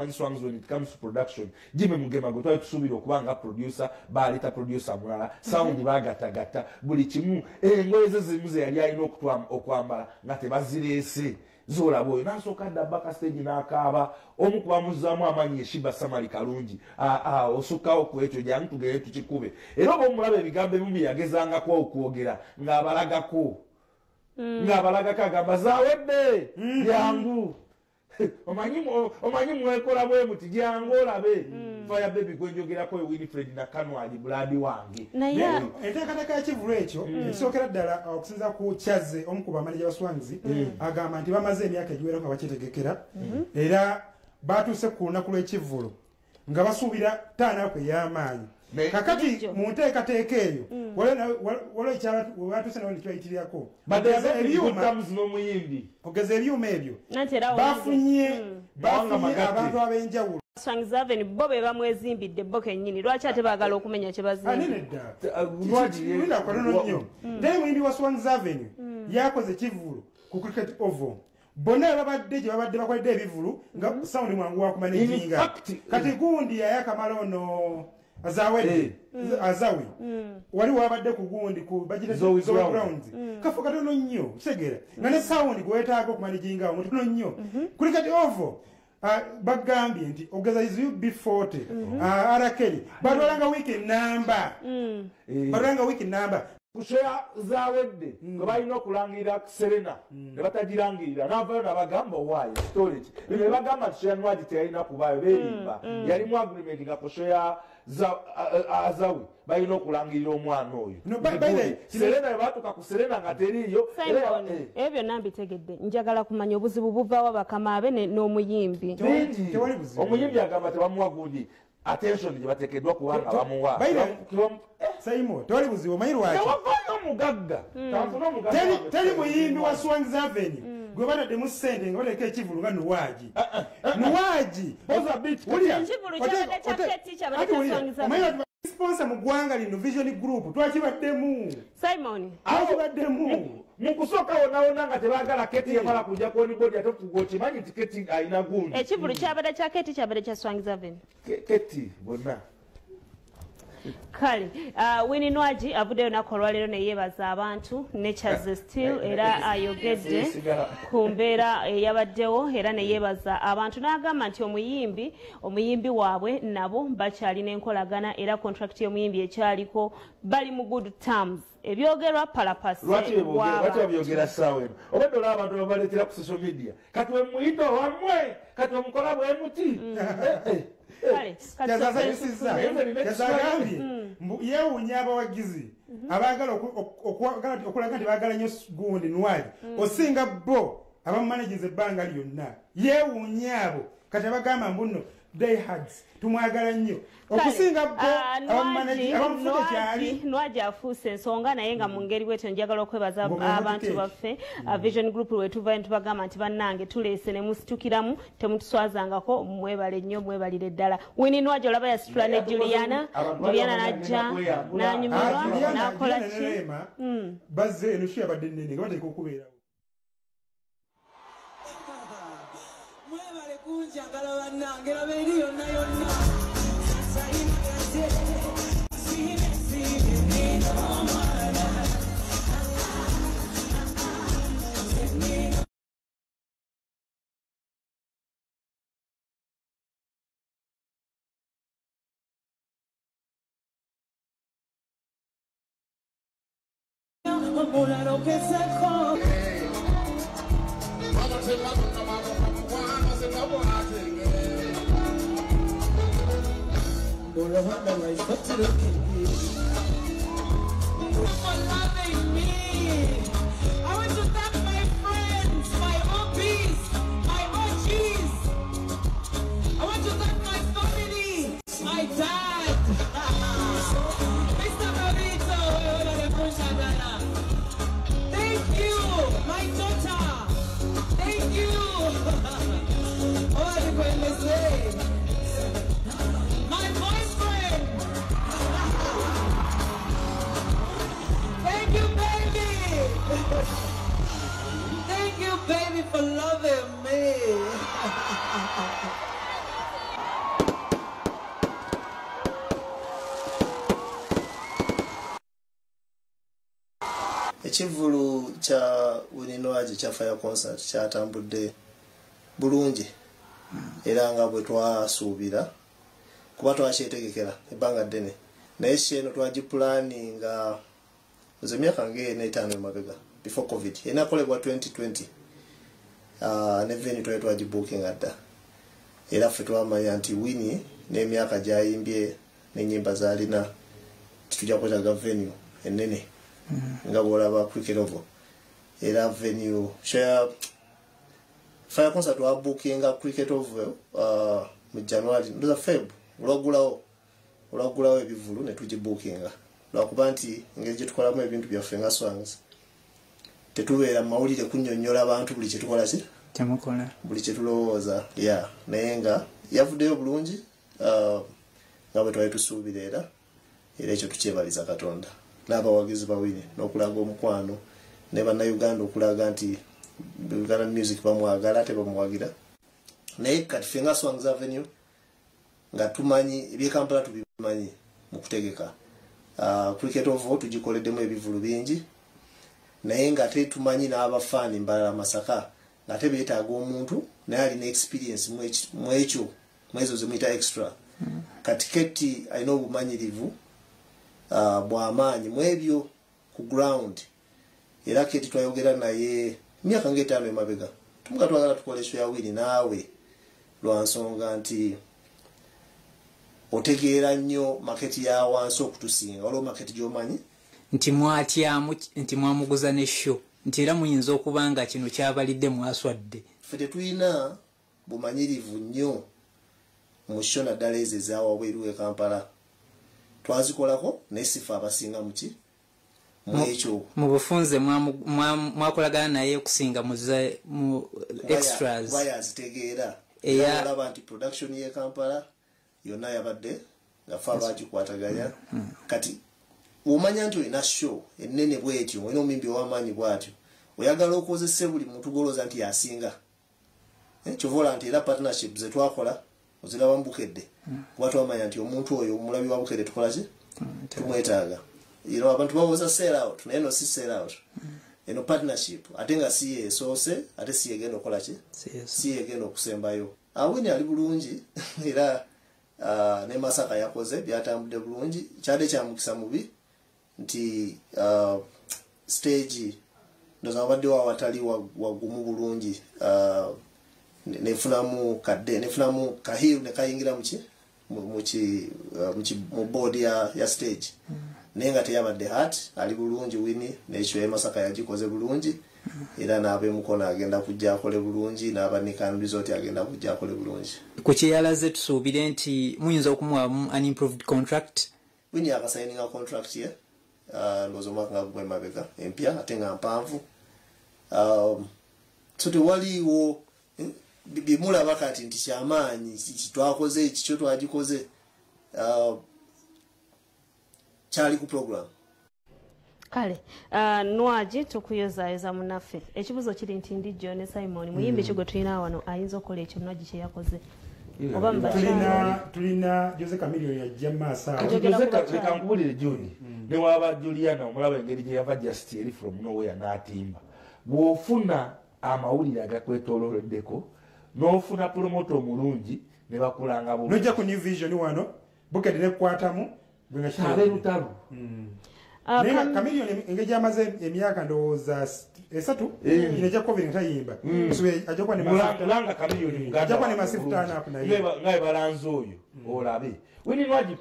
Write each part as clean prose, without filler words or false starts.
Swangaz, when it comes to production, Jimmy Mugema go to subira okubanga producer, balita producer mulala, sound bagatagata, buli kimu, engoye zimuze yali alina okwambala nga tebazirese. Zola boy, nasoka dabaka stage n'akaaba, omu kubamuzzaamu amaanyi Eshiba Samali kalungi. Osukkawo ku ekyo jangu tugere tukikube. Era oba omulaba ebigambo ebimu bye yagezangako okwogera ng'abalagako. Ng'abalagako agamba zaawedde jangu. Omanyi mwekola bwe muti jangu olabe. Fire baby gwenjogerako Winifred na Kanwagi buladi wange. Enteekateeka y'ekivvulu ekyo ekisookera ddala okusinza ku Kyaze omu ku bamaneja ba Swangaz agamba nti bamaze emyaka egiwerako nga bakyetegekera era baatuuse ku lunaku lw'ekivvulu nga basuubira ttaanaku ey'amaanyi. Kakati mu nteekateeka eyo waliwo baatuuse nawo nekibayitirirako ogeza ebyuma ebyo bafunye abantu ab'enjawulo. Swangaz bo be bamwezimbidde bo kennyini lwaki ate baagala okumenya kye bazimbi. Naye muyimbi wa Swangaz yakoze ekivvulu ku cricket oval. Bonna babadde gye babadde bakoledde ebivvulu nga sound mwangu wakumanaginga. Kati gundi yayakamala ono azawedde azawi wali wabadde ku gundi ku budget zoe grounds kafo katono nnyo kitegeera nga ne sound gwetaaga okumanaginga omuntu tono nnyo cricket oval. Bagambye nti ogeza is you B40 arakeri batwalanga weekend number kushoya zawedde nga balina okulangirira Serena ne batagirangirira n'avaayo n'abagamba owaayo storage ne bagamba kushoya Nwagi teyalina kubaayo beerimba yalimu agreement nga kushoya azawi balina okulangirira omwana oyo Serena batuuka ku Serena nga teriiyo. Ebyo byonna mbitegedde njagala kumanya obuzibu buvaawo bakama abe n'omuyimbi. Omuyimbi agamba tebamuwa gundi attention gye bateekeddwa kubanga bamuwa. Saimo tewali buzibu omanyi lwaki omugagga teri muyimbi wa Swangaz gwe bataddemu ssente nga baleka ekivvulu nga Nwagi. Sponsor mu ggwanga lino Vision Group twakibaddemu. Simon twakibaddemu mukusooka wonna nga tebaagala Keti yamala kujja kuoni bodi ate okimanyi nti Keti alina gundi. Ekivvulu kyabadde kya Keti kyabadde kya Swangaz. Keti bonna kale Winnie Nwagi avuddeyo olunaku olwaleero ne yeebaza abantu ne Kyaze still era ayogedde ku mbeera eyabaddewo era ne yeebaza abantu n'agamba nti omuyimbi waabwe nabo bakyalina enkolagana era contract y'omuyimbi ekyaliko bali mu good terms. Ebyogerwa palapasi lwaki babyogera ssaawa eno obadde olaba abantu babaleetera ku social media kati we muyita wamwe kati omukola bwe muti yazagambye yeewuunya abawagizi abaagala okulaga nti baagala nnyo gundi Nwagi osinga bo abamumanagiriza ebbanga lyonna yeewuunya abo kati abagamba mbuno diehards tumwagala nnyo okusinga bo abamufuta kyali. Nwagi afuuse ensonga naye nga mu ngeri bwetyo njagala okwebaza abantu baffe Vision Group lwetuvayo netubagamba nti bannange tuleese ne musitukiramu temutuswazangako mwebale nnyo mwebalire ddala. Winnie Nwagi olaba yasitula ne Juliana n'ajja n'anyumirwa n'akola ki bazze eno shu yabadde nnene nga bateeka okubeerawo. Njagala bannange laba eri yonna yonna for loving me. I want to thank my friends, my OBs, my OGs. I want to thank my family, my dad, Mr. Marito. Thank you, my daughter. Thank you. What are you going to say? My boyfriend. Thank you, baby. Thank you, baby, for loving me. ekivvulu kya Nwagi kya fire concert kyatambudde bulungi era nga bwe twasuubira kuba twakyetegekera ebbanga ddene naye kyeno twagipulaninga nze emyaka ng'etaano emabega before covid enakolebwa 2020 ne venue twali twagibuukinga dda era ffe twamanya nti Winnie n'emyaka gyayimbye n'ennyimba z'alina titujja kwetaaga venue ennene nga bw'olaba cricket oval era venue fire concert twabuukinga cricket oval mu January ndoza Feb olwagulawo ebivvulu ne tugibuukinga lwakuba nti engeri gye tukolamu ebintu byaffe nga Swangaz tetubeera mu mawulire kunnyonnyola abantu buli kye tukola ki buli kye tulowooza naye nga yavuddeyo bulungi nga bwe twali tusuubira era ekyo tukyebaliza Katonda n'abawagizi ba Winnie n'okulaga omukwano ne bannayuganda okulaga nti Uganda music bamwagala ate bamuwagira naye kati ffe nga Swangaz Avenue nga tumanyi ebyekampala tubimanyi mu kutegeka cricket oval tugikoleddemu ebivvulu bingi naye nga ate tumanyi n'abafaani mbalala Masaka nga ate beetaaga omuntu naye alina experience mu ekyo mwezo zemuyita extra katiketi alina obumanyirivu bw'amaanyi mu ebyo ku ground era keti twayogera naye emyaka ng'etaano emabega tumuka twagala tukole show ya Winnie naawe lwa nsonga nti otegeera nnyo maketi ya wansi okutusinga waliwo maketi gy'omanyi nti mwatyamu nti mwamuguza ne show nti era muyinza okuba nga kino kyabalidde mwaswadde ffe tetulina bumanyirivu nnyo mu show naddala ezo ezawabweru e Kampala twazikolako naye sifa abasinga muki mwekyo mu bufunze mwakolagana naye okusinga mu extras bayazitegeera olaba nti production ye Kampala yonna yabadde nga fa bagikwataganya kati omanya nti olina show ennene bwetyo olina omumbi ow'amaanyi bwatyo oyagala okozese buli muntu golooza nti yasinga kyovola nti era partnership ze twakola oziraba mu Bukedde kuba twamanya nti omuntu oyo omulabi wa Bukedde tukola ki tumwetaaga abantu bawoza sell out naye no si sell out eno partnership ate nga si yeesoose ate si yegenda okukola ki si yegenda okusembayo Winnie ali bulungi era ne Masaka yakoze byatambudde bulungi kyade kya mukisa mubi nti stage ndoza wabaddewo awatali wagumu bulungi nefunamu kadde nefunamu kahiru ne kayingira mu board ya stage naye nga teyabadde hat ali bulungi Winnie n'ekyo Masaka yagikoze bulungi era n'abemukono agenda kujja akole bulungi n'abanikanu resort agenda kujja akole bulungi ku kyeyalaze tusuubire nti muyinza okumuwamu an improved contract Winnie akasayininga contract ye ndowooza omwaka nga gwe mabega empya ate nga mpanvu so tewaliwo bimulaba kati nti kyamaanyi kitwakoze ekikyo twagikoze kyali ku program kale Nwagi tukuyozaayoza munaffe ekibuzo kiri nti ndi John ne Simon muyimbi ki gwe tulina wano ayinza okukola ekyo Nwagi kye yakoze oba tulina Jose Camilio yajja maaso leka nkubulire John ne waba Juliana omulaba engeri gye yava just eri from nowhere n'atimba bw'ofuna amawulire agakwetooloddeko n'ofuna promoto omulungi ne bakulanga bulungi nojja ku New Vision wano Bukedde ne kukwatamu abeerutalu naye Camillion engeri amaze emyaka ndowooza 3 inajja covid ntayimba ajja kuba mulanga Camillion muganda kuba ne masifu turn up naye ngaye balanze oyo olabe Winnie Nwagi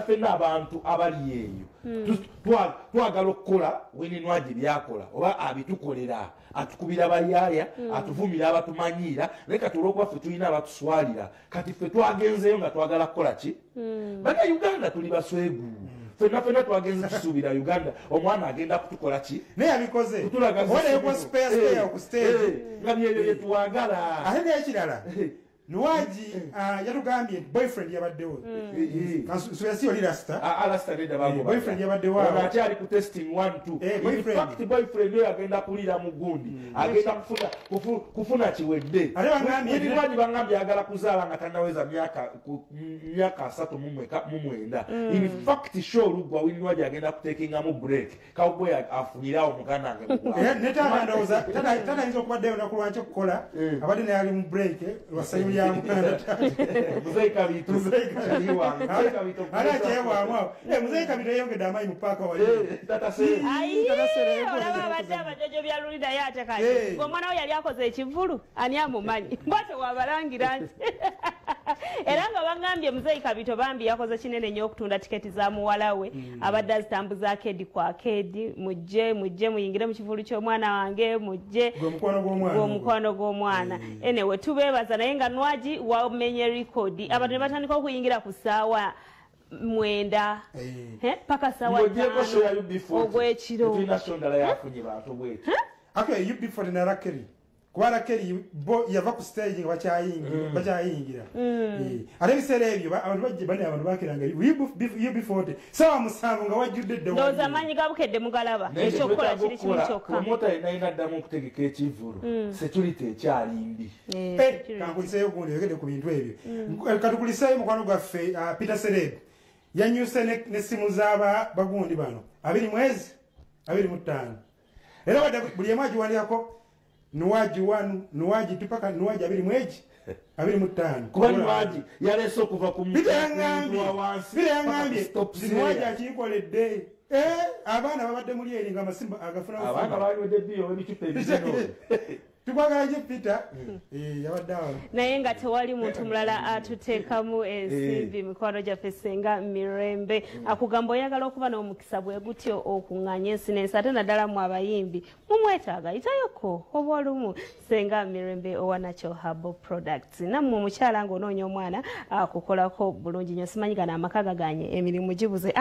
fenna abantu abali eyo twagala okukola Winnie Nwagi byakola oba abitukolera atukubira bayaaya atuvumira abatumanyiira naye kati olwokuba ffe tulina abatuswalira kati ffe twagenzeyo nga twagala kukola ki bana Uganda tuli baswegu fenna twagenze tusuubira Uganda omwana agenda kutukola ki naye abikoze oleko spare ku stage nga byebyo byetwagala ate n'ekirala Nwagi yatugambye boyfriend yabaddewo nsubira oli rasta boyfriend yabaddewo ate ali ku testing 1-2 boyfriend oyo agenda kulira mu gundi agenda kufuna kiwedde Nwagi bangambye ayagala kuzaala nga tannaweza myaka 39 in fact show olugwa Nwagi agenda kutekingamu break cowboy afunirawo mukanange netandowooza tatayinza okubaddeyo naku lwanki okukola abadde naye ali mu break lwasayo lya mukanda Muzei Kabito Muzei Kabito yongedde amaanyi mu paaka wali olaba abadde abajojo bya lulida yate kati omwana we yali akoze ekivvulu ani amumanyi mbate wabalangira nti era nga bagambye Muzei Kabito bambi yakoze kinene nnyo okutunda tiketi za muwala we abadde azitambuza akedi kwa akedi mujje muyingire mu kivvulu ky'omwana wange mujje gwomukwano gw'omwana enewe tubeebaza naye nga Nwagi wamenye rekodi abantu ne batandika okuyingira ku ssaawa 9 paka ssaawa 5 ogw'ekiro UB40 na Rakeri kuba Rakeri bo yava ku stage nga bakyayingira ate ebiseera ebyo abantu bajje bane abantu bakiranga UB40 ssaawa 7 nga wajjudde dde ndowooza amaanyi ga Bukedde mugalaba ekyokukola kiri kimu kyokka promota yenayina addamu okutegeka ekivvulu security ekyalimbi kankuliseeyo gundi yogedde ku bintu ebyo katukuliseeyo mukwano gwaffe Peter Sereb yanyuse n'essimu z'aba bagundi bano 25 era wadde buli emu agiwandiikako Nwagi 1 Nwagi tupaka Nwagi 25 kuba Nwagi yaleese okuva ku birangambye Nwagi akiyikoledde abaana babadde muli eri nga amasimba agafuna abaana baliwedde biyo ebicupa ebizeno tukwagala gye Peter yabadde awo naye nga tewali muntu mulala atuteekamu ensimbi mikwano gyaffe Senga Mirembe akugamba oyagala okuba n'omukisa bwe gutyo okuŋŋaanya ensi n'ensi ate naddala mu abayimbi mumwetaaga yitayoko oba olumu Senga Mirembe owa Natural Herbal Products nammwe omukyala ng'onoonya omwana akukolako bulungi nnyo simanyi gano amaka gaganye emirimu gibuze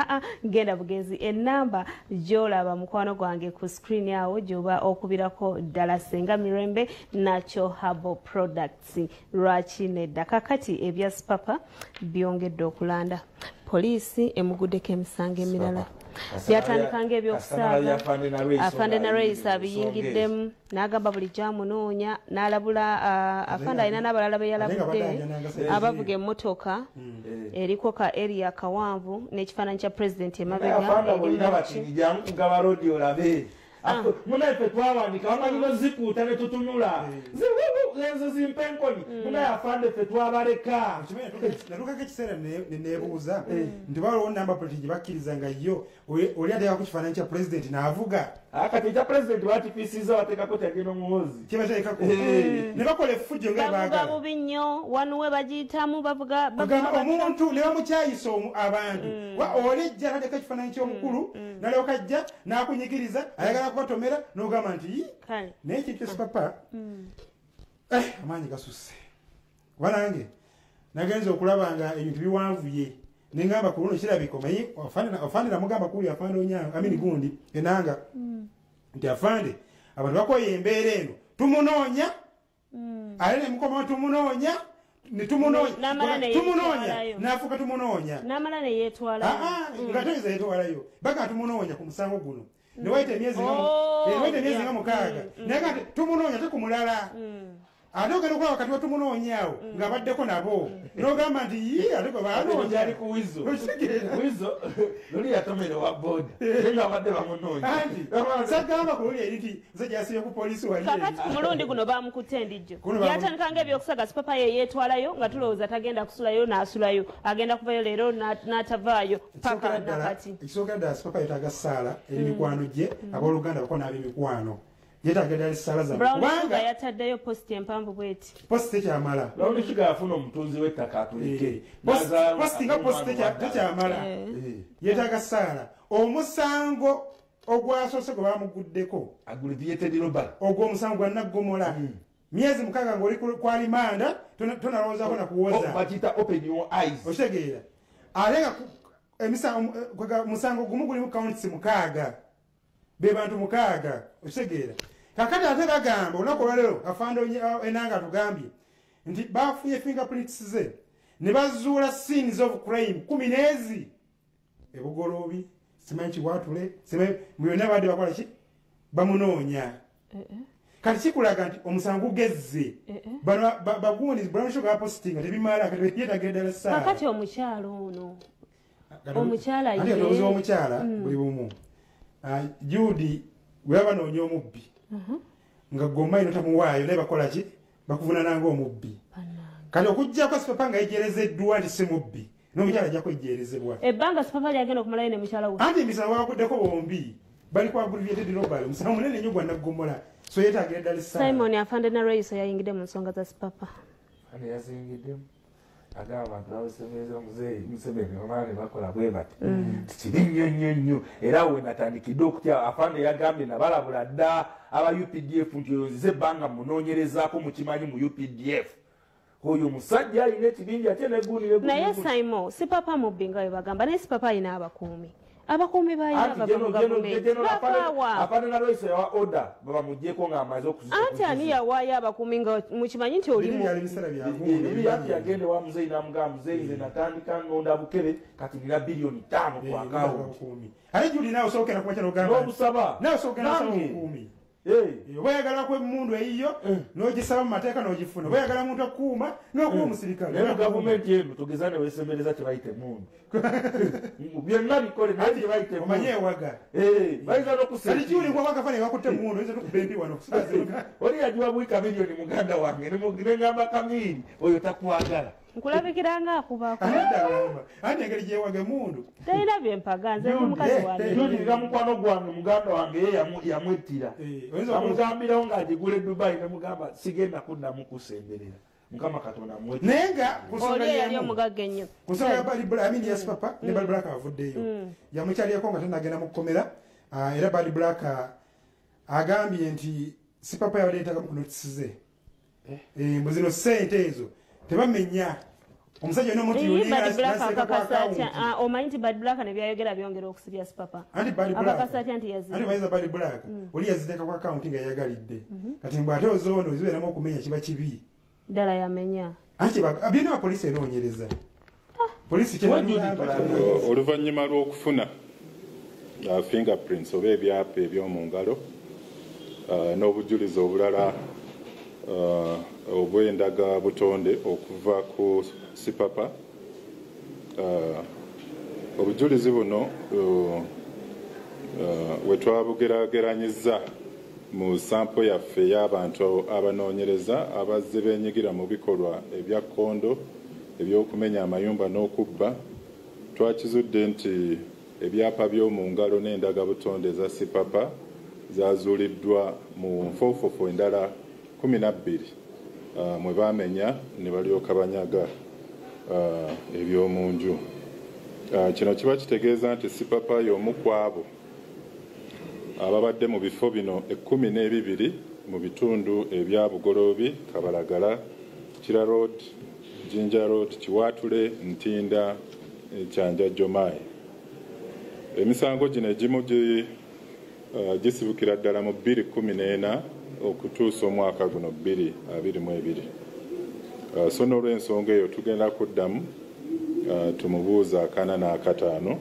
genda bugenzi ennamba gy'olaba mukwano gwange ku screen awo gy'oba okubirako ddala Senga Mirembe Natural Herbal Products lwaki nedda kakati ebya Sipapa byongedde okulanda poliisi emuguddeko emisango emirala byatandikanga ebyokusaaga afande na Reis abiyingiddemu n'agamba buli gyamunoonya n'alabula afande alina n'abalala be yalabudde abavuga emmotoka eriko ka area kawanvu n'ekifaananyi kya pulezidenti emabega munaife twawandika wamanyino zikuuta ne tutunula ezo zimpenkoni munaye afande ffe twabaleka natukako ekiseera nebuuza nti baliwo namba politi gye bakkiriza nga yo oli ateekako kifaananyi kya pulezidenti n'avuga kati ekya pulezidenti batikisiza bateekako tyagenda omuwozi kyebateekako ne bakola effujjo nga bavuga bubi nnyo wanuwe bagiyitamu bavuga omuntu ne bamukyayisa abantu olejja nateeka ekifaananyi ky'omukulu nalyoka ajja n'akunyigiriza ayagala kubatomera n'ogamba nti naye ekintu Sipapa amaanyi gasusse wanange nagenza okulaba nga ebintu biwanvuye nengamba ku luno kirabika omanyi afande namugamba kuli afande onyango amini gundi enanga nti afande abantu bakoye embeera eno tumunoonya ale nemukoma tumunoonya tumunoonya nafuuka tumunoonya n'amala ne yeetwalayo nga toyinza yeetwalayo baga tumunoonya ku musango guno newaita emyezi nga 6 naye nga tumunoonya tekumulala ate ogenda okuba wakati watumunoonyaawo ng'abaddeko nabo n'ogamba nti ate gwe baanoonyali ku wizo luli yatomere wa booda naye ng'abadde bamunoonya sagamba ku luli eri nti nze gyasibye ku poliisi kakati ku mulundi guno bamukutte endijjo yatandikanga ebyokusaga Sipapa ye yeetwalayo nga tulowooza tagenda kusulayo n'asulayo agenda kuvayo leero n'atavaayo paka nakati ekisookera ddala Sipapa yetaaga ssaala eri mikwano gye abooluganda bako n'ab'emikwano yetagenda sala za kubanga yataddeyo post empanvu bweti post ekyamala Brown Sugar afuna omutunzi w'ettaka atulike post nga post ekyamala yetaga sala omusango ogwasoose gwe bamuguddeko aggravated robbery ogw'omusango gwa naggomola myezi 6 ng'oli kwali manda tonalowoozako nakuwoza bakiyita open your eyes okitegeera ate nga musango gumu gulimu counts 6 be bantu 6 okitegeera kakati ate bagamba olunaku olwaleero afande enanga atugambye nti bafunye fingerprints ze ne bazuula scenes of crime 10 ebugoloobi simanyi kiwatule simanyi byonna badde bakola ki bamunoonya kati kikulaga nti omusango gugezze bano bagundi brown sugar posting tebimala kati yetaga eddala saa kakati omukyalo ono omukyala ye ate omukyala buli bumu Judy bwe banoonya omubbi nga gommaino tamuwaayo naye bakola ki bakuvuna nanga omubbi kati okujjako Sipapa nga yejerezeddwa nti si mubbi n'omukyala ajja kwejjerezebwa ebbanga Sipapa lyagenda okumalayo ne mukyala we anti emisango bakuddeko bombi bali kwa aggravated robbery omusango munene nnyo gwa naggomola so yeetaagira eddala essaawa Simon afande na Raiso yayingidde mu nsonga za Sipapa ani yazingiddemu agamba abantu abasemeeza omuzeeyi Museveni omaani bakola bwe bati tikiri nnyo era we natandikidde okutya afande yagambye nabalabula dda aba UPDF nti oyonzize ebbanga munoonyerezaako mukimanyi mu UPDF oyo musajja alina ekibinja ate neguunire naye Simon Sipapa mubbi nga we bagamba naye Sipapa alina abakuumi bayina bava mu gavumenti afande na Raiso yawa order babamuggyeko ng'amaze okuzika anti ani yawaayo abakuumi nga mukimanyi nti olimu ebi yati yagende wa muzeeyi n'amugamba muzeeyi nze natandika ngonda Bukedde kati nina bilioni 5 ku akawunti ate Judy naawe osookera kuba kino ogamba n'obusaba naawe osookera nasaba obukuumi oba oyagala ku emmundu eyiyo n'ogisaba mu mateeka n'ogifuna oba oyagala muntu akuuma n'okuba omusirikale naye mu gavumenti eno tugeza ne weesembereza tebayita emmundu byonna bikole naye tebayita emmundu omanye ewaga bayinza n'okusera kati Judy kwa wakafa ne bakutte emmundu oyinza n'okuba embi wano oli yagiwa bwika milioni muganda wange nengamba Kamiiri oyo takwagala nkulabikira nga akubaako ate engeri gyewaga emmundu talina byempaga nze omukazi wange jolirira mukwano gwange muganda wange ye yamwettira amugambirawo ng'agigula Dubai nemugamba sigenda kuddamu kusemberera Mukama Katonda mwetira naye nga oli yali omugagga ennyo kusonga ya Badblack ya Sipapa ne Badblack avuddeyo yamukyaliyeko nga tennagenda mu kkomera era Badblack agambye nti Sipapa yabadde yeetaaga mu kunotisize mbu zino ssente ezo tebamenya omusajja n'omuntu omanyi nti Badblack ne byayogera byongera okusibya Sipapa abakasa atya nti yazimayiza Badblack oli yaziteeka ku akawunti nga yayagalidde kati mbw ate ozoono zibeeramu okumenya kiba kibi ddala yamenya anti byonna bapoliisi enoonyereza poliisi oluvannyuma lw'okufuna fingerprints oba ebyapa eby'omu ngalo n'obujulizi obulala obwendaga butonde okuva ku Sipapa obujulizi buno wetwabugeraageranyizza mu sampo yaffe y'abantu abanoonyereza abazze beenyigira mu bikolwa ebya kkondo ebyokumenya amayumba n'okubba twakizudde nti ebyapa by'omu ngalo n'endaga butonde za Sipapa zazuuliddwa mu nfoofofo endala 12 mwe baamenya ne balyoka banyaga eby'omunju. Kino kiba kitegeeza nti Sipapa y'omu ku abo ababadde mu bifo bino 12 mu bitundu ebya Bugoloobi, Kabalagala, Kira Road, Jinja Road, Kiwatule, Ntinda, Kyanjajjomayi. Emisango gino egimu gisibukira ddala mu 2014 okutuusa omwaka guno 2022. So n'olw'ensonga eyo tugenda kuddamu tumubuuza akana n'akataano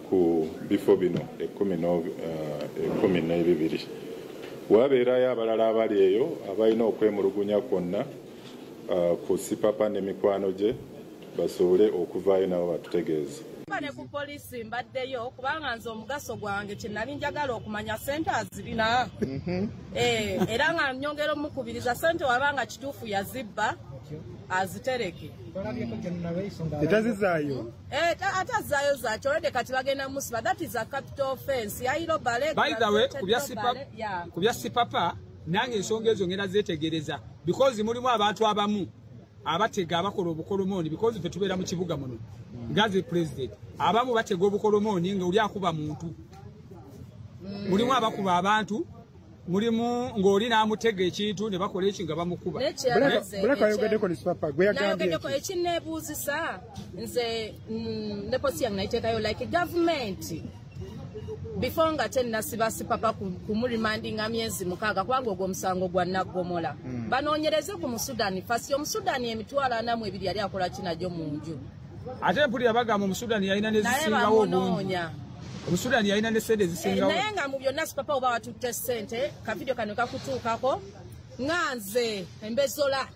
ku bifo bino 12. Wabeerayo abalala abali eyo abalina okwemulugunya kwonna ku Sipapa ne mikwano gye basobole okuvaayo nabo batutegeeze. Ne ku poliisi mbaddeyo kubanga nze omugaso gwange kyenali njagala okumanya ssente azirina era nga nyongera omukubiriza ssente wabanga kituufu yazibba azitereke etazizaayo atazaayo zakyo olwedde kati bagenda musiba. That is a capital offense yayiro bale. By the way, ku bya Sipapa nange ensonga ezo ngenda zeetegereza because mulimu abantu abamu abatega abakola obukolomooni because ffe tubeera mu kibuga muno ngaze president abamu batega obukolomooni nga oli akuba muntu mulimu abakuba abantu mulimu ng'oli n'amutega ekintu ne bakola eki nga bamukuba. Black ayogeddeko ne Sipapa gwe yagambye ekineebuuzisa nze ne posi yange nayiteekayo like government before nga tennasiba Sipapa kumurimandinga myezi 6 kubanga ogwo omusango gwa naggomola banoonyereze ku Musudani fasi Omusudani emitwalo 42 yali akola kinajjo mu nju ate mpulira bagamba Omusudani yalina ne zisingawo obungi Omusudani yalina ne sente zisingawo naye nga mu byonna Sipapa oba watutte ssente kavidiyo kano kakutuukako nganze embezola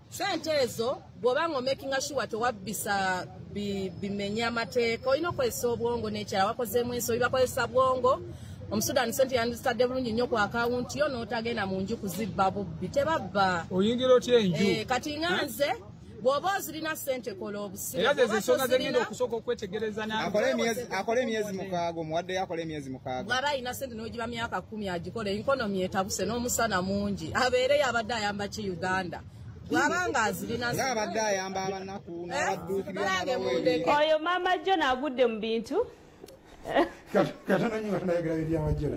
sente ezo bw'obanga omakinga sure tewabbisa bimenya amateeka olina okozesa obwongo n'ekirala wakozeemu ensobi bakozesa bwongo Omusudani sente yandisitadde bulungi nnyo ku akawunti yo n'otagenda mu nju kuzibba bubbi tebabba oyingira otya enju kati nganze bw'oba ozirina ssente kola obusiru era zensonga zengenda okusooka okwetegereza akole emyezi 6 omuwadde yakola emyezi 6 bw'aba alina ssente n'ogiba myaka 10 agikola enkonomi etabuse n'omusana mungi abeereyo abadde ayamba ki Uganda bw'abanga azirina abadde ayamba abanaku n'abadduukirira oyo Mama John agudde mu bintu katana nnyo nayagira ebyamajjera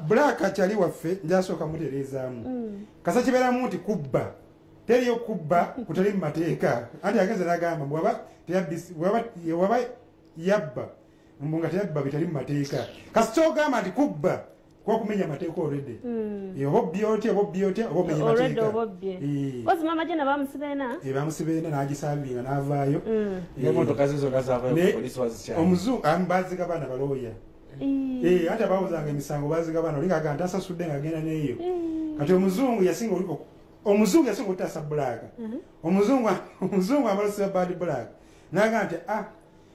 Black akyali waffe njasooka mutereezaamu kasa kibeeramu nti kubba teriyo kubba kutali mu mateeka anti agenze n'agamba bw'aba yabba nga teyabba bitali mu mateeka kasi kyogamba nti kubba kwakumenya amateeka olwedde oba obbi otya oba omenya mateeka bamusibeena n'agisaabinga n'avaayo omuzungu baziga baana balooya anti abawuzanga emisango baziga baana olinga aga ntasasudde ng'agenda n'eyo kati omuzungu yasinga okutaasa Black omuzungu amalosiba Badblack n'agamba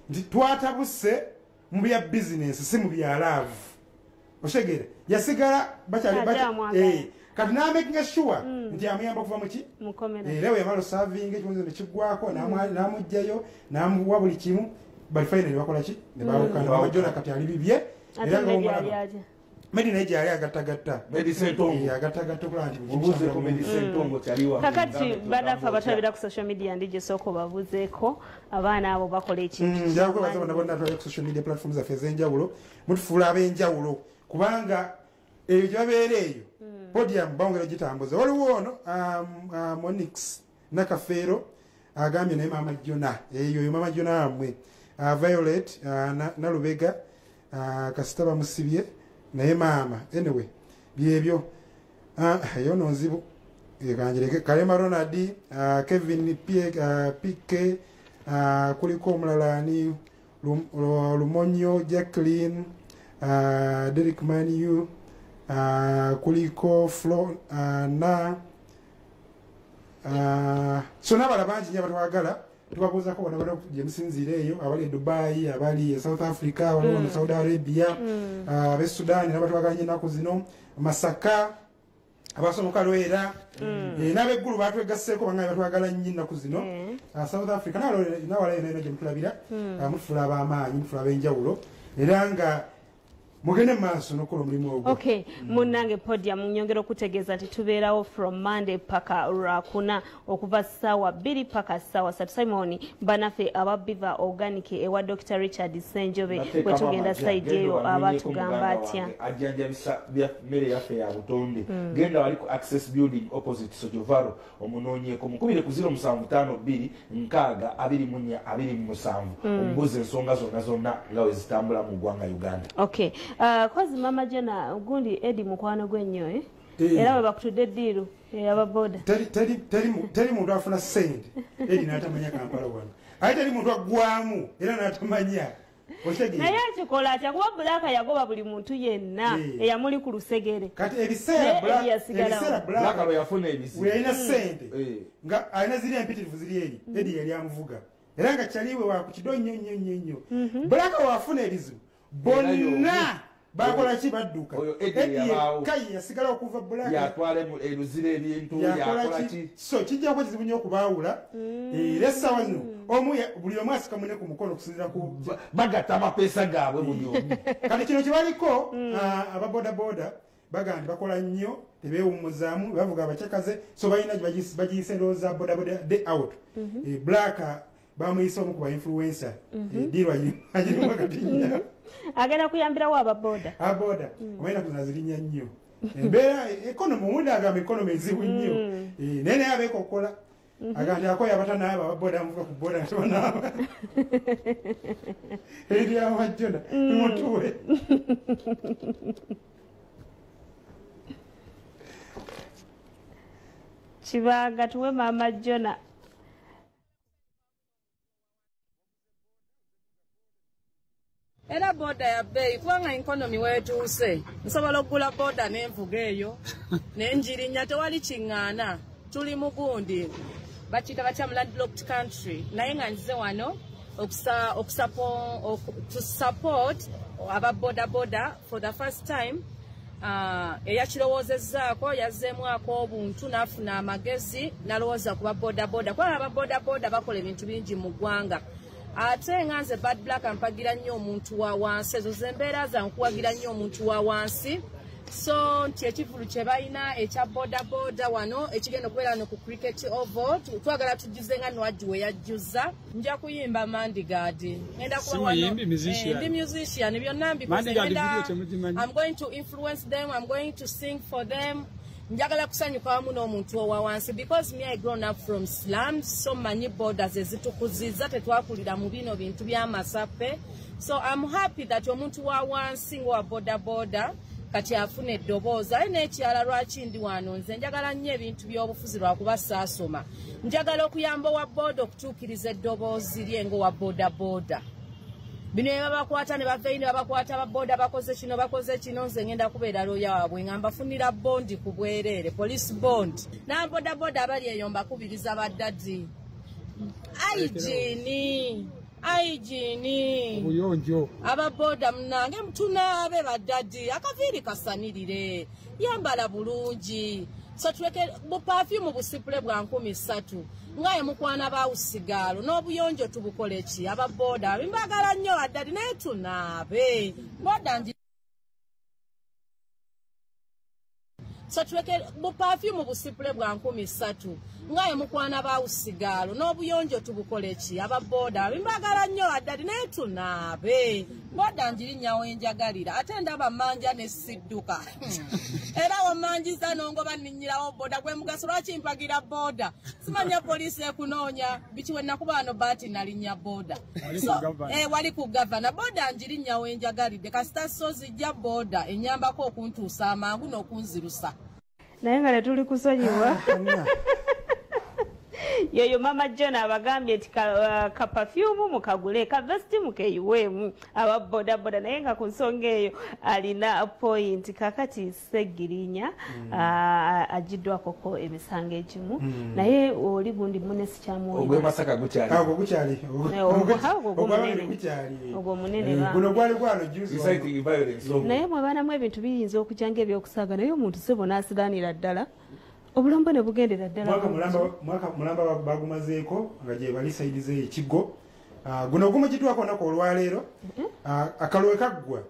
nti twatabuse mu bya bizinesi si mu bya laavu oshegere yasigala kati n'amakinga sure nti amuyamba okuva muki era we yamala osavinga ekimuzizo nekiggwako n'amugjayo n'amuwa buli kimu bali finally bakola ki ne bawukana Bamajona kati ali bibye era ng'omulaba Medi naye gyali agattagatta okulaba nti kakati badafa abatwabira ku social media ndi gyesooka obabuzeeko abaana abo bakola ekintu njakwebaza bonna bonna atwalira ku social media platforms zaffe ez'enjawulo mutufuula ab'enjawulo kubanga eyo gyebabeera eyo podium bawongera gitambuza waliwo ono Monix Nakafeero agambye naye Mama Jona eyo Mama Jona amwe Violet Nalubega kasita bamusibye naye maama anyway byebyo yono nzibu ekanjereke Kalema Ronald Kevin PK kuliko omulala ani Lumonyo Jacqueline Derek Maniu kuliko Flo na so n'abala bangi nnyo abatwagala tubabuuzako bona bana gye musinziira eyo abali e Dubai abali e South Africa waliwo ne Saudi Arabia ab'e Sudan n'abatwagala nnyo ennaku zino Masaka abasomoka Lwera n'ab'eggulu batwegasseeko bangaye batwagala nnyo ennaku zino South Africa nawala eno gye mutulabira mutufula ab'amaanyi mutufula ab'enjawulo era nga mugende maaso n'okola omulimu ogwo munnange podium nyongera okutegeeza nti tubeerawo from Monday paka Lwakuna okuva ssaawa 2 paka ssaawa 3 Simon banaffe aba Biva Organic ewa Dr. Richard Senjobe bwe tugenda side eyo abatugamba atya ajjanjabisa mmere yaffe ya butonde genda wali ku Access Building opposite Sojovaro omunoonyeeko mukubire ku 0752 nkaaga 24 omubuuza ensonga zonna nga we zitambula mu ggwanga Uganda. Kozi Mama Jona gundi Edi mukwano gwenyo era bwe bakutudde ddiiru ababoda teri muntu afuna sente Edi n'atamanya Kampala wano ate teri muntu aggwamu era n'atamanya naye akikola atya kuba Black yagoba buli muntu yenna eyamuli ku lusegere kati ebiseera Black bwe yafuna ebizibu yalina sente nga alina ziri empitirivu ziri eri Edi yali amuvuga era nga kyaliwe wakukido nnyo Black wafuna ebizibu bonna bakola ki badduka kai yasigala okuva Black yatwale mu eruzire ebintu yakola ki so kijja ko kizibu nnyo okubaawula essaawa zino buli omu asika munne ku mukono okusinzira ku bagatta amapeesa gaabwe buli omu kati kino kyebaliko ababodaboda bagandi bakola nnyo tebeewummuzaamu bavuga abakyakaze so balina bagiyise ndowooza bodaboda day out Black bamuyisa omu ku ba influencer dirwa agirimu kati nnya agenda kuyambirawo ababoda omaina kuzazirinya nnyo embeera ekonomi omundi agamba ekonomi ezibu nnyo naye naye abeeko okukola agandi akoya abatanaaba ababoda amuvuga ku boda ntibanaaba eri Amajona mutuwe Kibanga tuwe Mama Jona. Era boda ya bei kubanga economy wetuuse nsobola okugula boda n'envuga eyo n'enjirinya tewali kiŋŋaana tuli mu gundi bakiyita batya mu landlocked country naye nga nzize wano to support aba boda for the first time eyakirowoozezzaako yazzeemwako obuntu n'afuna amagezi n'alowooza ku baboda kubanga ababoda bakola ebintu bingi mu ggwanga ate nga nze Badblack mpagira nnyo omuntu wa wansi ezo zembeera zankuwagira nnyo omuntu wa wansi so nti ekivvulu kye balina ekya boda wano ekigenda okubeera no ku cricket oval twagala tujjuze nga Nwagi we yajjuza nja kuyimba Mandigadi ngenda kuba ndi musician byonna mbikoze I'm going to influence them, I'm going to sing for them. Njagala kusanyuka wamu n'omuntu owa wansi because me I grown up from slums so many borders ezitukuzizza tetwakulira mu bino bintu by'amasappe so I'm happy that omuntu wa wansi ng'owa boda kati afuna eddoboozi aye n'ekyala lwaki ndi wano nze njagala nnyo ebintu by'obufuzi lwakuba saasoma njagala okuyamba owa boda okutuukiriza eddoboozi lye ng'owa boda bino babakwata ne bavayo ne babakwata ababoda bakoze kino nze ngenda kubeera looya waabwe nga mbafunira bondi ku bwereere police bond n'abodaboda abali eyo mbakubiriza baddadi ayigini obuyonjo ababoda munange tunaabe baddadi akaviiri kasanirire yambala bulungi so tuleke bupafyumu busipule bwa 13 ngaye mukwana bawusigaalo n'obuyonjo tubukole ki ababoda bimbagala nnyo baddadi naye tunaabe boda so tuleke bupafyumu busipule bwa 13 ngaye mukwana bawusigaalo n'obuyonjo tubukole ki ababoda bimbagala nnyo baddadi naye tunaabe boda njirinnyawo enjagalira ate ndaba manja ne sidduka era wamanjiza nongoba nninnyirawo boda gwe mugaso lwaki mpagira boda simanya poliisi ekunoonya bikiwe nakuba wano baati nalinnya boda wali ku gavana boda njirinnyawo enjagalidde kasita sozijja boda enyambako okuntuusa amangu n'okunzirusa naye nga netuli kusonyiwa yoyo Mama Jona abagambye nti kapafyumu mukagule kavesti mukeyiweemu ababodaboda naye nga ku nsonga eyo alina point kakati Segirinya agiddwakoko emisango egimu naye oli gundi munne sikyamuwulira ogw'emasaka gukyali ogwo munene guno gwali gwano juzi naye mwebanamu ebintu biyinza okujja ng'ebyokusaaga naye omuntu sebo n'asigaanira ddala obulambo ne bugendera ddala mulamba bagumazeeko nga gye bali saidize ekiggo guno gumukiddwako nako olwaleero akalwe kaggwa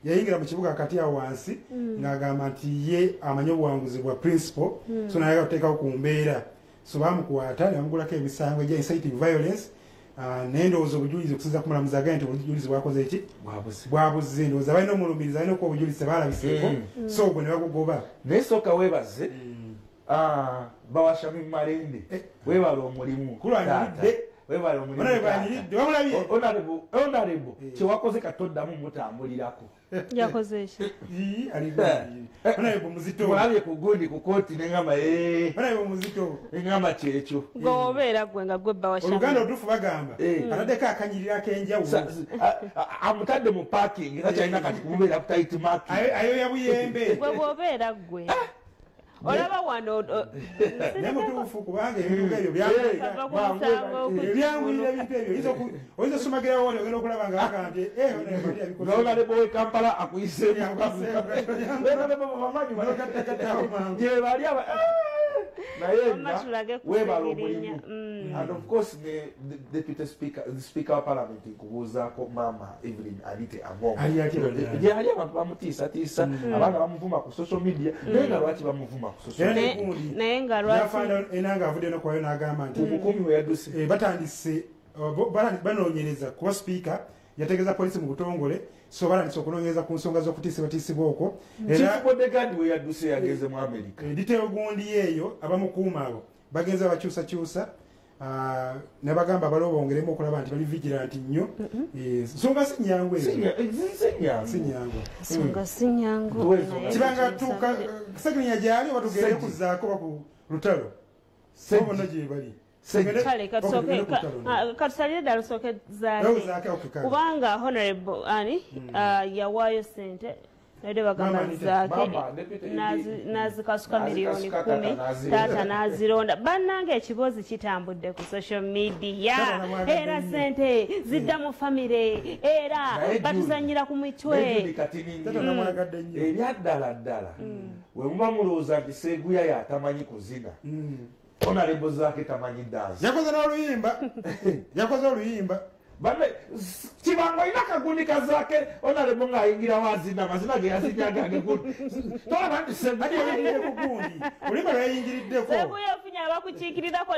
yayingira mu kibuga kati awo wansi ng'agamba nti ye amanyi obuwanguzi bwa principal so naye gakuteekawo ku mbeera so bamukwata ne bamugulako emisango egya inciting violence n'endowooza obujulizi okusinza ku mulamuzi agambye nti obujulizi bwakoze eki bwabuze ndowooza balina omulumiriza alina okuba obujulizi tebalabiseeko so ogwo ne bagugoba naye sooka weebaze bawashami malende webala omulimu onarebo kyewakoze katoddamu mutambulirako mulabye ku gundi ku kooti neŋamba neŋamba kyekyo gobeera gwe nga gwe oluganda otufu bagamba ataddeko akanyirira k'enjawulo amutadde mu parking era kyalina kati kumubeera ku tight marking ayo yabuyembe gwe bwobeera gwe olaba wano nemutuufu kubanga ebiruga ebyo byangulira ebintu ebyo oyinza osomagirawo wali ogenda okulaba nga bakambye nolabo we Kampala akuyiseemugye bali naye webala omulimu and of course the deputy speaker wa parliament nkubuuzaako mama Evelyn Alite Amongo gyali abantu bamutiisatiisa abaana bamuvuma ku social media naye nga lwaki bamuvuma ku social media naye nga lwaki enanga avudde nokwayo n'agamba nti omukumi we yadduse batandise banoonyereza kuba speaker yategeeza poliisi mu butongole so balandise okunoonyereza ku nsonga z'okutiisibwatiisibwa okwo chief bodyguard we yadduse yageze mu America detail gundi eyo abamukuuma abo bagenza bakyusakyusa ne bagamba balo bongeremu okulaba nti bali vigilant nnyo nsonga si nnyangu ezo si nnyangu kibanga tuuka Segirinya gyali oba tugende kuzaako baku lutalo Sobono gye bali. Kale katusalire ddala lusooke zaake kubanga honorable ani yawaayo sente naye bagamba zaake n'azikasuka miliyoni 10 taata n'azironda bannange ekiboozi kitambudde ku social media era sente zidda mu famire era batuzanyira ku mitwe ebyaddala ddala we muba mulowooza nti seeguya yatamanyi kuzina honorable zaake tamanyi dansi yakoze oluyimba kibanga olina kagundi kazaake honorable ng'ayingira wazina amazina ge yazinyagage tolaba nti gundi oluyimba lweyingiriddeko sebuyefunya abakukiikirirako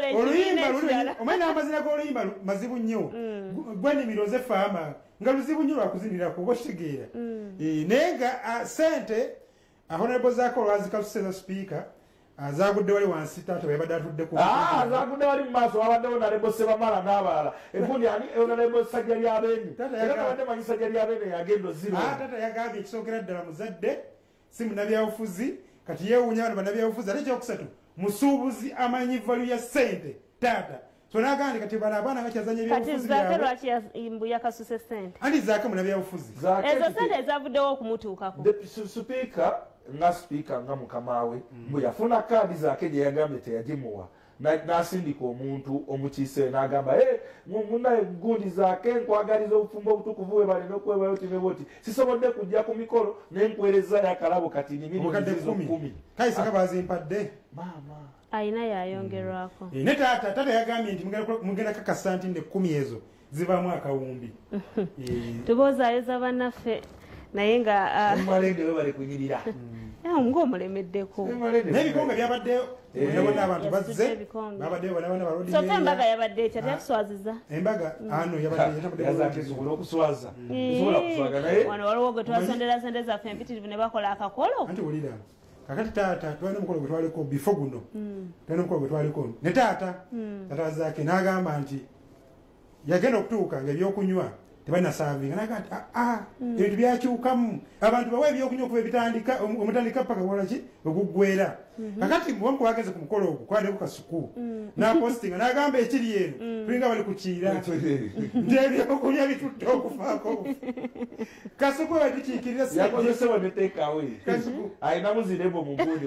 omanyi n'amazina g'oluyimba mazibu nnyo gwenimiroze faama nga luzibu nnyo lwakuzinirako oba okitegeera naye nga sente honorable zaake olwazikasuseza sipiika zagudde wali wansi taata webadde atudde zagudde wali mu maaso wabaddewo honorable Sebamala n'abalala enkundi ani honorable Sajja Lyabeeni tabadde manyi Sajja Lyabeeni yagenda ozirwa taata yagambye ekisookera ddala muzadde si munabyabufuzi kati yeewuunya bano bannabyabufuzi ate ekyokusatu musuubuzi amanyi valu ya ssente taata so nagandi kati bano abaana bakyazanya ebyobufuzi byabwe lwaki mbuya kasuse ssente anti zaake munabyabufuzi ezo ssente ezavuddewo okumutuukako sipiika nga sipiika nga mukama we bwe yafuna kaadi zaake gye yagambye teyagimuwa n'asindika omuntu omukiise n'agamba munaye gundi zaake nkwagaliza obufumbo obutukuvu we balina okwebayo tineboti sisobodde kujja ku mikolo nenkwerezayo akalabo kati obukadde 10 kayisaka bazimpadde maama ayina yayongerwako ne taata yagambye nti mugenda kakasa nti ne 10 ezo zivaamu akawumbi tuboozaayoza bannaffe naye nga malende we bali kunyirira ng'omulemeddeko n'ebikombe byabaddeyo bona abantu bazze babaddeyo bonabona balodi soka embaga yabadde ekya teyakuswaziza embaga ano yabaddeyazakisobola okuswaza sobola kuswaga naye wano waliwo gwe twasondera sente zaffe empitirivu ne bakola akakolo anti wulira kakati taata twalina omukolo gwe twaliko bifo guno twalina omukolo gwe twaliko ne taata zaake n'agamba nti yagenda okutuuka ngaebyokunywa tebanasaavinga naga nti ebintu byakyukamu abantu bawe ebyokunywa okuva ebitandika omutandika paka walaki oguggwera kakati bwamku bageze ku mukolo ogwo kwaddeko kasuku n'apostinga n'agamba ekiri eno tulinga bali kukiira nti ebyokunywa bitudde okufaako kasuku we tukiikirira yakozesewo ne takeaway ayina muzirebo mu mbundi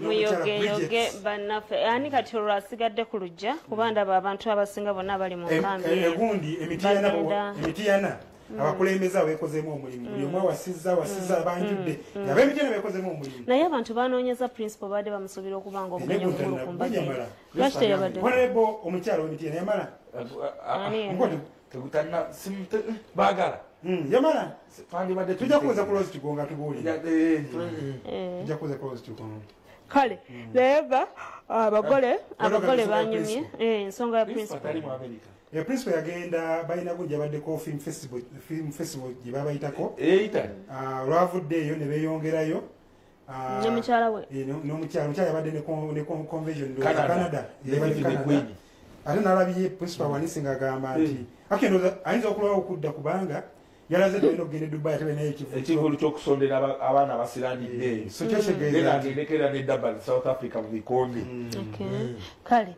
muyogeyoge bannaffe ani kati olwo asigadde ku lujja kuba ndaba abantu abasinga bonna bali mu nkambi egundi emitiyana abakulembeze abeekozeemu omulimu buli omu wasiza banjudde ab'emityana beekozeemu omulimu naye abantu banoonyeza principal badde bamusuubira okuba nga obumenyi obukulu ku mbadde lwaki teyabadde honorable omukyala w'emityana yamala baagala yamala tujja kuweza kulozi kigonga tubuulira tujja kuweza kulozi kigonga kale naye nga abagole banyumye ensonga ya principal principal yagenda balina gundi yabaddeko film festival gye babayitako olwavuddeeyo ne beeyongerayo n'omukyala yabadde ne convention canada ate nalabye principal wanisi ng'agamba nti ayinza okulwawo okudda kubanga yalaze tulina okugenda e Dubai atebe naye ekivvulu ky'okusondera abaana basiranidde agendekera ne Durban South Africa mu bikonde. Kale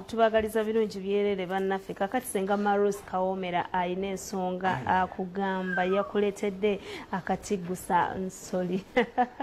tubagaliza birungi byerere bannaffe kakati senga Marus Kawomera ayina ensonga akugamba yakuleetedde akatigusa nsoli.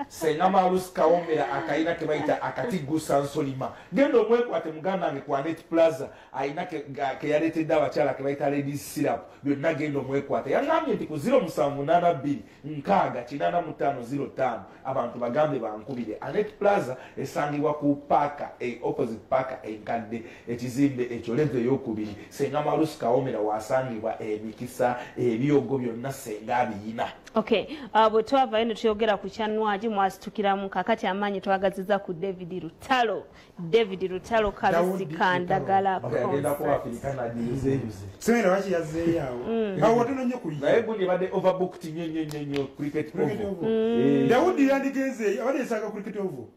Senga Marus Kawomera akayina ke bayita akatigusa nsolima genda omwekwate muganda wange ku Anet Plaza ayina ke yaleetedde abakyala ke bayita ladies syrup byonna genda omwekwate yangambye nti ku 0782-685-05 abantu bagambe bankubire. Anet Plaza esangibwa ku paaka opposite paaka enkadde ekizimbe ekyo level ey'okubiri. Senga Marus Kawomera wasangibwa emikisa ebyogo byonna senga abiyina. Okay, bwe twavayo ne tuyogera ku kya Nwagi mwasitukiramu kakati amaanyi twagaziza ku David Lutalo kabisi kandagala semera waki yazzeeyo awo awo watono nnyo kuyiga naye gundi badde overbooked nnyo cricket ovo. Dawudi yandigenze abadde esanga cricket ovo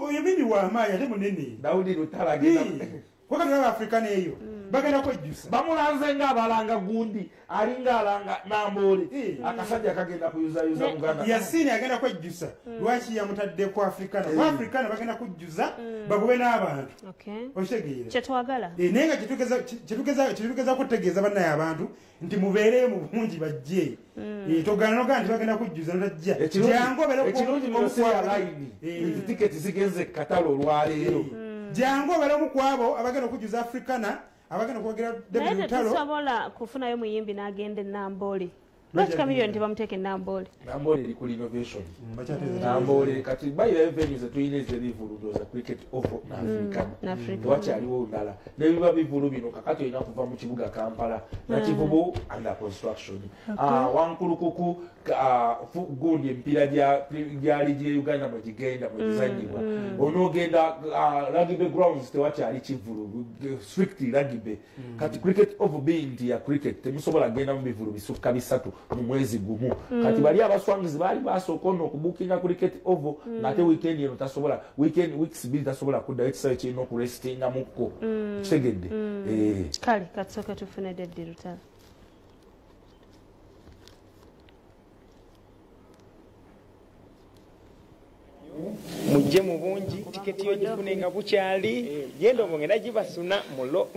oyemini w'amaanyi ate munene. Dawudi Lutalo agenda wakati w'Abafrika neeyo bagenda kwejjusa bamulanze ng'abalanga gundi alinga alanga Namboole akasajja kagenda kuyuzayuza Muganda Yasini agenda kwejjusa lwaki yamutadde ku Afrikana bagenda kujjuza bagube n'abantu okitegeera kyetwagala naye nga kyetukeza kutegeeza bannaye abantu nti mubeereyo mu bungi bajje togaanoga nti bagenda kujjuza notajja jangu ekirungi museya layini tiketi zigenze katalo olwaleero jangu obeera omu kwabo abagenda okujjuza Afrikana abagenda okwogera David Lutalo tusobola kufunayo muyimbi n'agenda e Namboole. Lwaki kamiliyoni tebamuteeka e Namboole? Namboole eri ku renovation. Namboole kati bayirayo venues tuyina ez'ebivulu ndowooza cricket ovo n'Afrika wakyaliwo olulala n'ebiba bivulu bino kakati olina kuva mu kibuga Kampala nakivubu under construction. Wankulukuku gundi empiira gya ligi ya Uganda mwe gigenda mwe gizanyibwa onoogenda rugby grounds tewakyali kivulu strictly rugby kati cricket ovo being nti ya cricket temusobola genda mu bivulu bisukka bisatu mu mwezi gumu kati bali abaswangizi baali basooka ono okubukinga cricket ovo ng'ate weekend eno tasobola weeks bbiri tasobola kuddayo ekisawe kirina okurestingamukko kitegedde. Kale katusooke tufune David Lutalo. mujje mu bungi tiketi yo gifune nga bukyali genda ngenda gibasuna mulo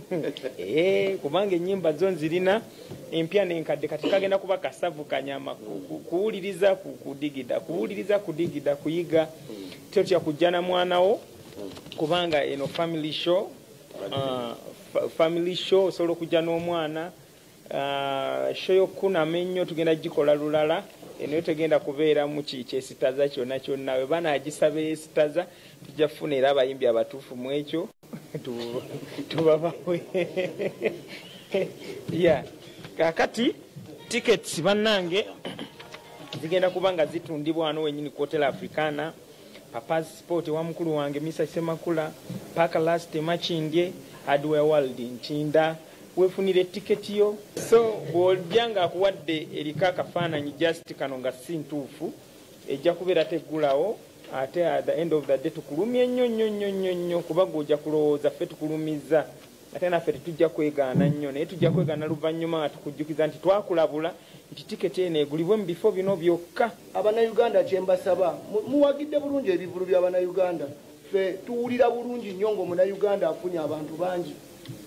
kubanga ennyimba zo nzirina empya n'enkadde kati kagenda kuba kasavu kanyama kuwuliriza kudigida kuyiga totya kujja na mwanawo kubanga eno family show osobola okujja n'omwana show yokunama ennyo tugenda gikola lulala eno tegenda kubeera mu kyesitaza kyonna we banagisaba esitaza tujja kufuna era abayimbi abatuufu mu ekyo tubabawe kakati tickets bannange zigenda kuba nga zitundibwa wano wenyini ku Hotel Africana Papa's Sport wa mukulu wange Misa Semakula Park Last Machindye Hardware World Ntinda wefunire tiketi yo so bw'olyanga akuwadde erika akafaananyi just kano nga si ntuufu ejja kubeera teggulawo ate at the end of the day tukulumye nnyo kuba gw'ojja kulowooza ffe tukulumiza ate naffe tetujja kwegaana nnyo naye tujja kwegaana luvannyuma nga tukujjukiza nti twakulabula nti tiketi eno egulibwe mu bifo bino byokka. Abannayuganda kyembasaba muwagidde bulungi ebivulu by'abannayuganda ffe tuwulira bulungi nnyo ng'omunnayuganda afunye abantu bangi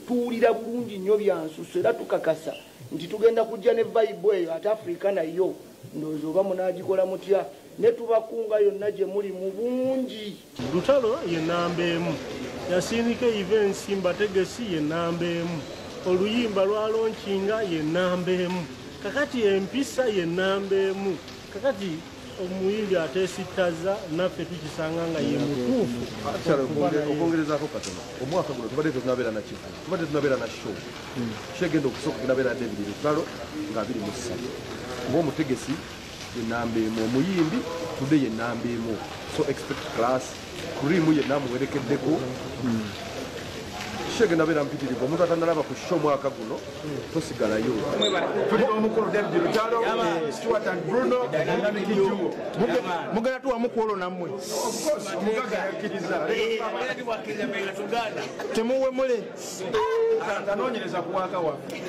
tuwulira bulungi nnyo byansuso era tukakasa nti tugenda kujja ne vibe eyo ate Afrika nayo ndowooza oba munaagikola mutya ne tubakunga yonna gye muli mu bungi. Lutalo ye namba emu yasindika events Mbategesi ye namba emu oluyimba lwa lonkinga ye namba emu kakati empisa ye namba emu kakati omuyimbi ateesitaza naffe tukisanga nga ye mutuufu. Okwongerezako katono omwaka guno tubadde tetunabeera na kivu tubadde tunabeera na show kyegenda okusooka kunabeera David Lutalo nga 23 ng'omutegesi ye namba emu omuyimbi tudde ye namba emu so expect class kurimu ye namuwerekeddeko shege nabeera mpitirivu omuntu atandalaba ku show mwaka guno tosigalayo tulina omukulu David Lutalo Stuart and Bruno mugenda tuwamu kuolo nammwe omugaga yakkiriza temuwe mule anoonyereza ku waka waffe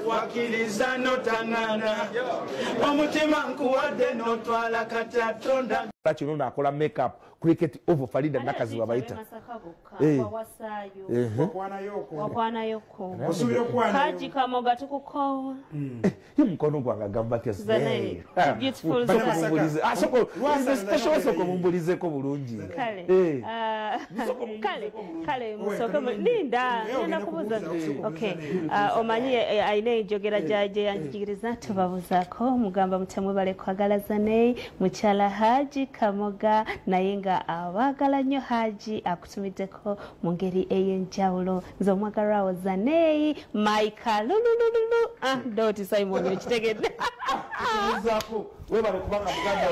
wakkiriza notangana omutima nkuwadde notwala katatonda kino nakola makeup cricket over Farida nakazi babayita Haji Kamoga tukukowa mkono gwange gamba kya beautiful soko mumbulizeko bulungi kale musoke linda nenda kubuza okay omanyi aine enjogera jaje yanjigiriza tubabuzaako mugamba mutemwe bale kwagala Zanei muchala Haji Kamoga naye nga abagala nnyo Haji akutumiddeko mu ngeri ey'enjawulo nze omwagalwawo Zanei Michael doti Simon ekitegedde webale kubanga muganda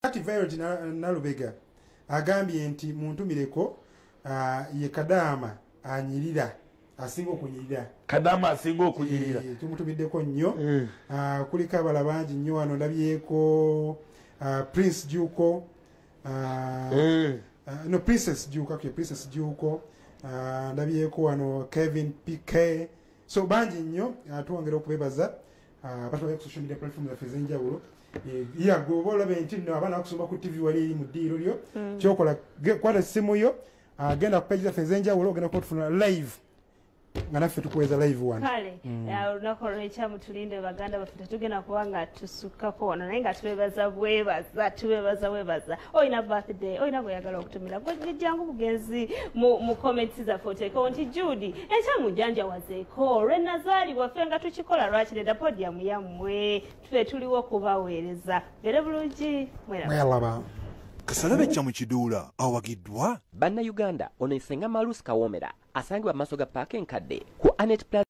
Kati Violet Nalubega agambye nti muntumireko ye Kadama anyirira asinga okunyirira Kadama asinga okunyirira tumutumiddeko nnyo kuliko abala bangi nnyo wano ndabyeko Prince Juko no Princess Juko ndabyeko wano Kevin PK so bangi nnyo tuwongera okubebaza batwaye ku social media platform za ez'enjawulo gobola benti no abana bakusoma ku TV wali eri mu ddiiro lyo kyokola kwata simu yo agenda ku page za ez'enjawulo ogenda kutufuna live nga naffe tukuweza live wano kale olunaku olw'ekyamu tulinde baganda baffe tetugenda kuba nga tusukkako wano naye nga tubebaza webaza olina birthday olina gweyagala okutumira jangu bugenzi mu comments zaffe oteekawo nti Judy ekyamu njanjawazeeko olw'enazaalibwa ffe nga tukikola lwakireda podium yammwe tufe tuliwo okubaweereza bere bulungi mwelaba Kasalabe kya mu kiduula awagiddwa Bannayuganda ono Nsenga Malusi Kawomera asangibwa mu maaso ga paaka enkadde ku Anet Plaza